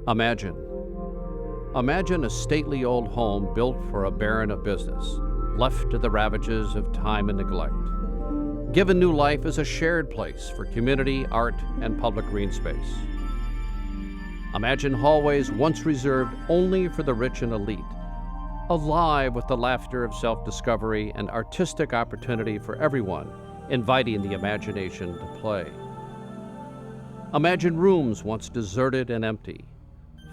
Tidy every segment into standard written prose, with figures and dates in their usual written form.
Imagine. Imagine a stately old home built for a baron of business, left to the ravages of time and neglect. Given new life as a shared place for community, art, and public green space. Imagine hallways once reserved only for the rich and elite, alive with the laughter of self-discovery and artistic opportunity for everyone, inviting the imagination to play. Imagine rooms once deserted and empty,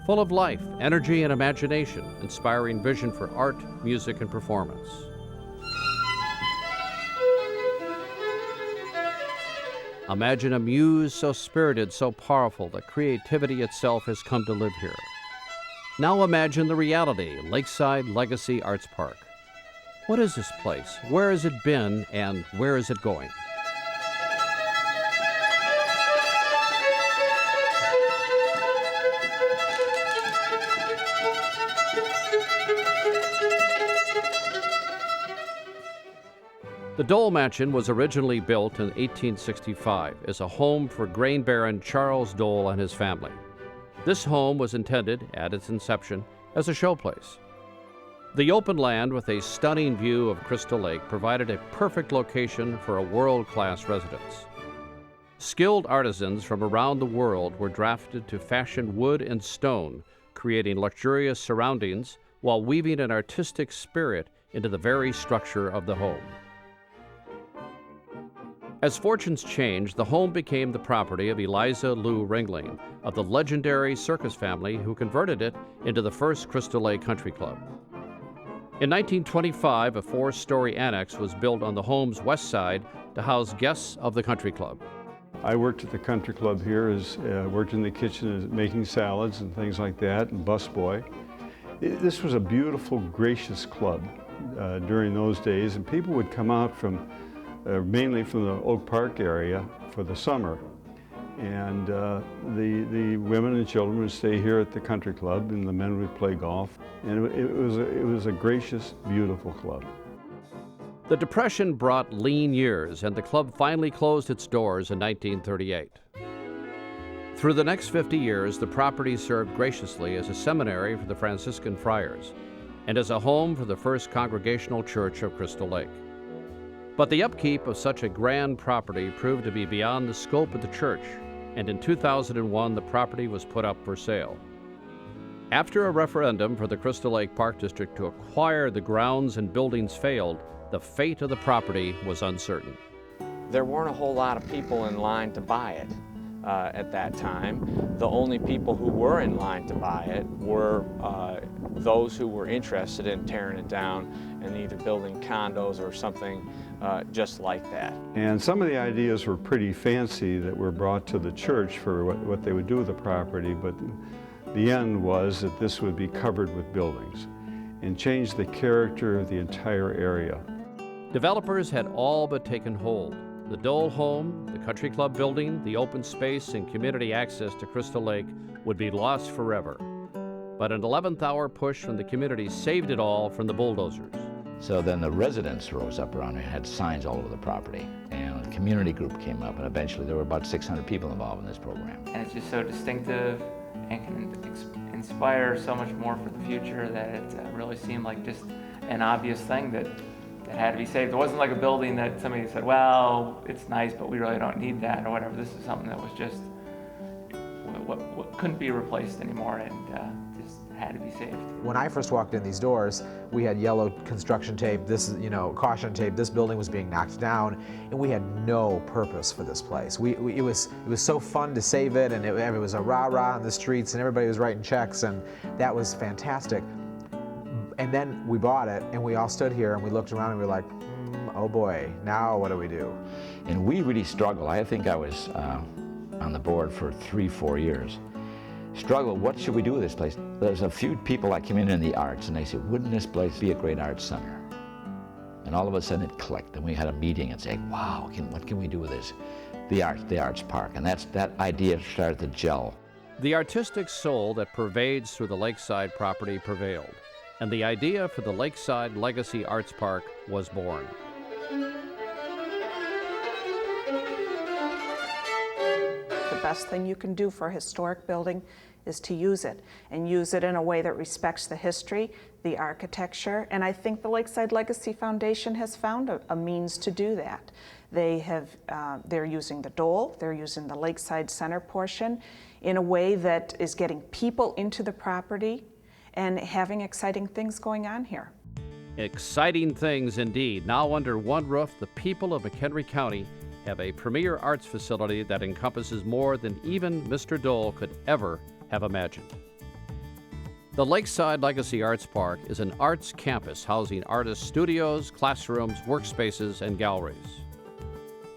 full of life, energy, and imagination, inspiring vision for art, music, and performance. Imagine a muse so spirited, so powerful that creativity itself has come to live here. Now imagine the reality, Lakeside Legacy Arts Park. What is this place? Where has it been, and where is it going? The Dole Mansion was originally built in 1865 as a home for grain baron Charles Dole and his family. This home was intended, at its inception, as a showplace. The open land with a stunning view of Crystal Lake provided a perfect location for a world-class residence. Skilled artisans from around the world were drafted to fashion wood and stone, creating luxurious surroundings while weaving an artistic spirit into the very structure of the home. As fortunes changed, the home became the property of Eliza Lou Ringling of the legendary circus family who converted it into the first Crystal Lake Country Club. In 1925, a 4-story annex was built on the home's west side to house guests of the country club. I worked at the country club here, worked in the kitchen making salads and things like that, and busboy. This was a beautiful, gracious club during those days, and people would come out from mainly from the Oak Park area for the summer. And the women and children would stay here at the country club, and the men would play golf. And it was a gracious, beautiful club. The Depression brought lean years, and the club finally closed its doors in 1938. Through the next 50 years, the property served graciously as a seminary for the Franciscan friars and as a home for the First Congregational Church of Crystal Lake. But the upkeep of such a grand property proved to be beyond the scope of the church, and in 2001 the property was put up for sale. After a referendum for the Crystal Lake Park District to acquire the grounds and buildings failed, the fate of the property was uncertain. There weren't a whole lot of people in line to buy it at that time. The only people who were in line to buy it were those who were interested in tearing it down and either building condos or something just like that. And some of the ideas were pretty fancy that were brought to the church for what they would do with the property, but the end was that this would be covered with buildings and change the character of the entire area. Developers had all but taken hold. The Dole home, the country club building, the open space, and community access to Crystal Lake would be lost forever. But an 11th hour push from the community saved it all from the bulldozers. So then the residents rose up around and had signs all over the property. And a community group came up, and eventually there were about 600 people involved in this program. And it's just so distinctive and can inspire so much more for the future that it really seemed like just an obvious thing that had to be saved. It wasn't like a building that somebody said, well, it's nice, but we really don't need that or whatever. This is something that was just what couldn't be replaced anymore and just had to be saved. When I first walked in these doors, we had yellow construction tape, this is, caution tape, this building was being knocked down, and we had no purpose for this place. It was so fun to save it, and it was a rah-rah on the streets, and everybody was writing checks, and that was fantastic. And then we bought it, and we all stood here, and we looked around, and we were like, oh boy, now what do we do? And we really struggled. I think I was on the board for 3-4 years. Struggled, what should we do with this place? There's a few people that came in the arts, and they said, wouldn't this place be a great arts center? And all of a sudden it clicked, and we had a meeting and said, wow, what can we do with this? The arts park, and that idea started to gel. The artistic soul that pervades through the Lakeside property prevailed, and the idea for the Lakeside Legacy Arts Park was born. The best thing you can do for a historic building is to use it, and use it in a way that respects the history, the architecture, and I think the Lakeside Legacy Foundation has found a means to do that. They're using the Dole, they're using the Lakeside Center portion in a way that is getting people into the property and having exciting things going on here. Exciting things indeed. Now under one roof, the people of McHenry County have a premier arts facility that encompasses more than even Mr. Dole could ever have imagined. The Lakeside Legacy Arts Park is an arts campus housing artist studios, classrooms, workspaces, and galleries.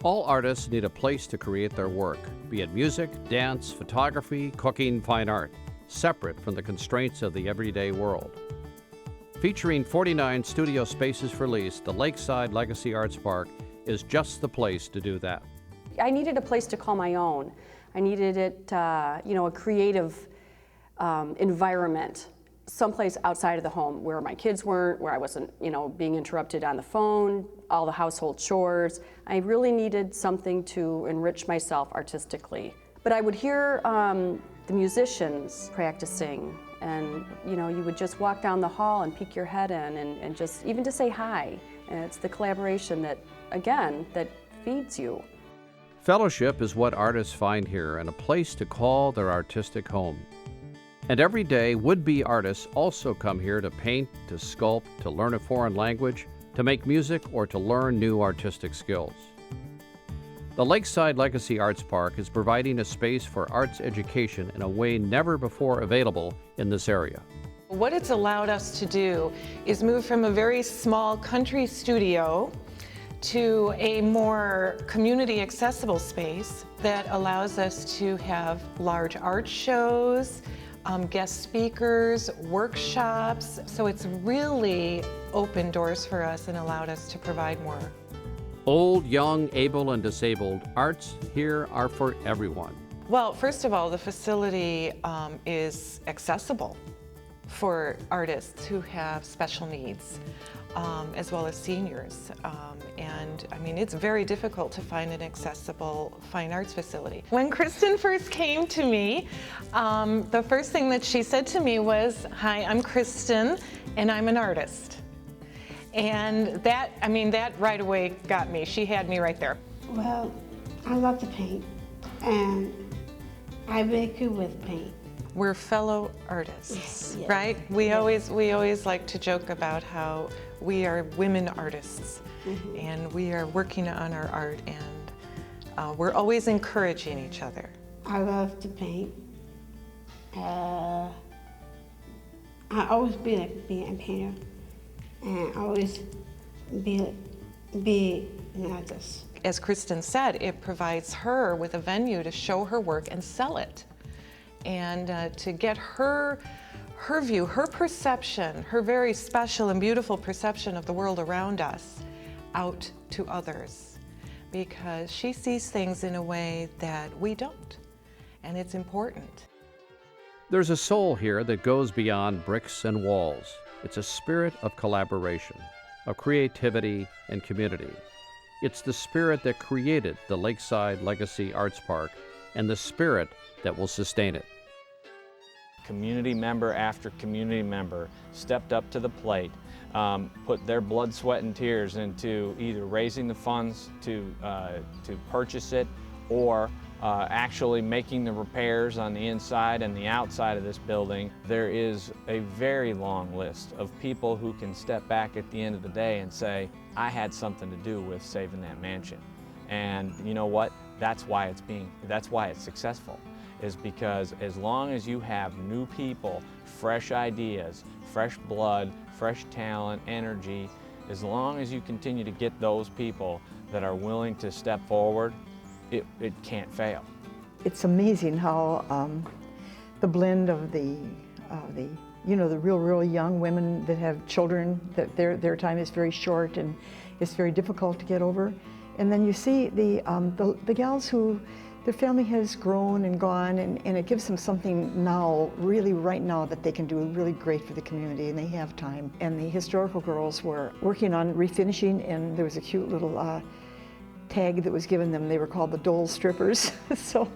All artists need a place to create their work, be it music, dance, photography, cooking, fine art, separate from the constraints of the everyday world. Featuring 49 studio spaces for lease, the Lakeside Legacy Arts Park is just the place to do that. I needed a place to call my own. I needed it, a creative environment, someplace outside of the home where my kids weren't, where I wasn't, being interrupted on the phone, all the household chores. I really needed something to enrich myself artistically. But I would hear the musicians practicing, and you would just walk down the hall and peek your head in, and just even to say hi. And it's the collaboration that, again, that feeds you. Fellowship is what artists find here, and a place to call their artistic home. And every day, would-be artists also come here to paint, to sculpt, to learn a foreign language, to make music, or to learn new artistic skills. The Lakeside Legacy Arts Park is providing a space for arts education in a way never before available in this area. What it's allowed us to do is move from a very small country studio to a more community accessible space that allows us to have large art shows, guest speakers, workshops. So it's really opened doors for us and allowed us to provide more. Old, young, able, and disabled, arts here are for everyone. Well, first of all, the facility is accessible for artists who have special needs, as well as seniors. And I mean, it's very difficult to find an accessible fine arts facility. When Kristen first came to me, the first thing that she said to me was, "Hi, I'm Kristen, and I'm an artist." And that right away got me. She had me right there. Well, I love to paint, and I'm really good with paint. We're fellow artists, Yes, yes, right? We always like to joke about how we are women artists, and we are working on our art, and we're always encouraging each other. I love to paint. I always be like being a painter, and always be an artist. As Kristen said, it provides her with a venue to show her work and sell it, and to get her view, her perception, her very special and beautiful perception of the world around us out to others, because she sees things in a way that we don't, and it's important. There's a soul here that goes beyond bricks and walls. It's a spirit of collaboration, of creativity and community. It's the spirit that created the Lakeside Legacy Arts Park and the spirit that will sustain it. Community member after community member stepped up to the plate, put their blood, sweat, and tears into either raising the funds to purchase it, or actually making the repairs on the inside and the outside of this building. There is a very long list of people who can step back at the end of the day and say, I had something to do with saving that mansion. And you know what? That's why it's successful, is because as long as you have new people, fresh ideas, fresh blood, fresh talent, energy, as long as you continue to get those people that are willing to step forward, it can't fail. It's amazing how the blend of the real young women that have children, that their time is very short and it's very difficult to get over. And then you see the gals who their family has grown and gone, and it gives them something now, really right now, that they can do really great for the community, and they have time. And the historical girls were working on refinishing, and there was a cute little tag that was given them. They were called the Dole strippers. So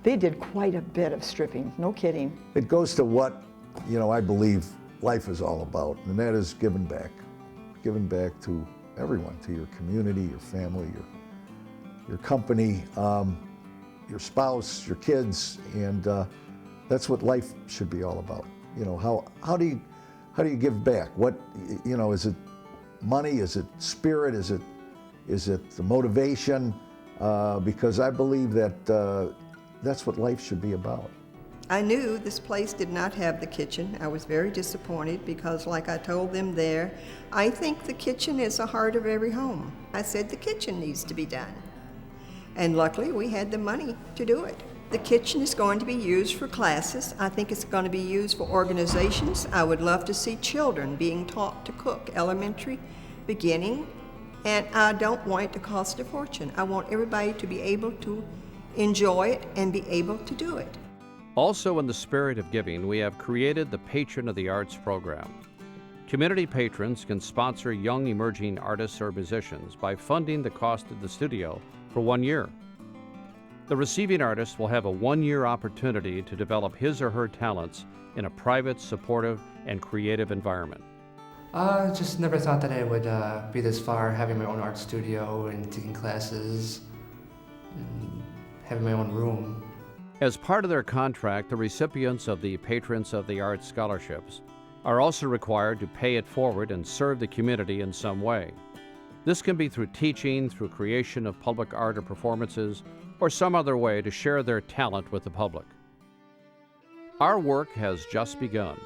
they did quite a bit of stripping, no kidding. It goes to what, I believe life is all about, and that is giving back. Giving back to everyone, to your community, your family, your company, your spouse, your kids, and that's what life should be all about. How do you give back? What, is it money? Is it spirit? Is it the motivation? Because I believe that that's what life should be about. I knew this place did not have the kitchen. I was very disappointed because, like I told them there, I think the kitchen is the heart of every home. I said the kitchen needs to be done. And luckily we had the money to do it. The kitchen is going to be used for classes. I think it's going to be used for organizations. I would love to see children being taught to cook, elementary, beginning, and I don't want it to cost a fortune. I want everybody to be able to enjoy it and be able to do it. Also in the spirit of giving, we have created the Patron of the Arts program. Community patrons can sponsor young emerging artists or musicians by funding the cost of the studio for 1 year. The receiving artist will have a 1-year opportunity to develop his or her talents in a private, supportive, and creative environment. Just never thought that I would be this far, having my own art studio and taking classes and having my own room. As part of their contract, the recipients of the Patrons of the Arts scholarships are also required to pay it forward and serve the community in some way. This can be through teaching, through creation of public art or performances, or some other way to share their talent with the public. Our work has just begun.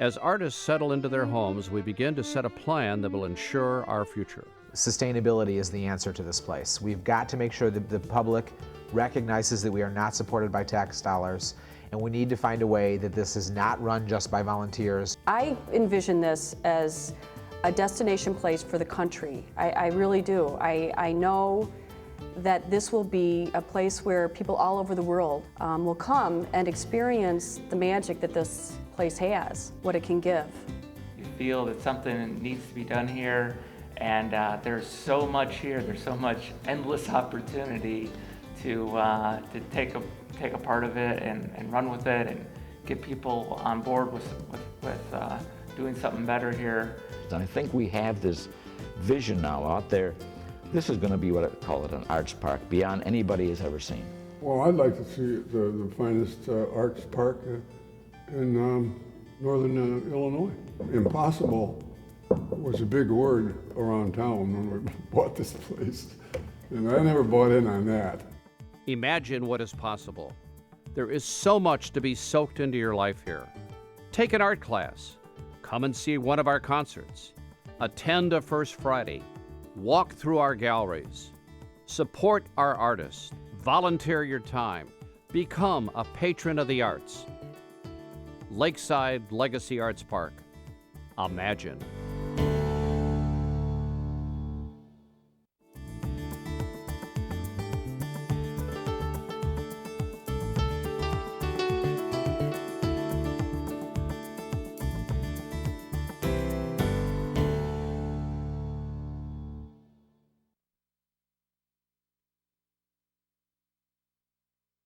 As artists settle into their homes, we begin to set a plan that will ensure our future. Sustainability is the answer to this place. We've got to make sure that the public recognizes that we are not supported by tax dollars, and we need to find a way that this is not run just by volunteers. I envision this as a destination place for the country. I really do. I know that this will be a place where people all over the world will come and experience the magic that this place has, what it can give. You feel that something needs to be done here, and there's so much here, there's so much endless opportunity to take a part of it and run with it and get people on board with doing something better here. And I think we have this vision now out there. This is going to be what I call it, an arts park, beyond anybody has ever seen. Well, I'd like to see the finest arts park in northern Illinois. Impossible was a big word around town when we bought this place, and I never bought in on that. Imagine what is possible. There is so much to be soaked into your life here. Take an art class. Come and see one of our concerts. Attend a First Friday. Walk through our galleries. Support our artists. Volunteer your time. Become a patron of the arts. Lakeside Legacy Arts Park. Imagine.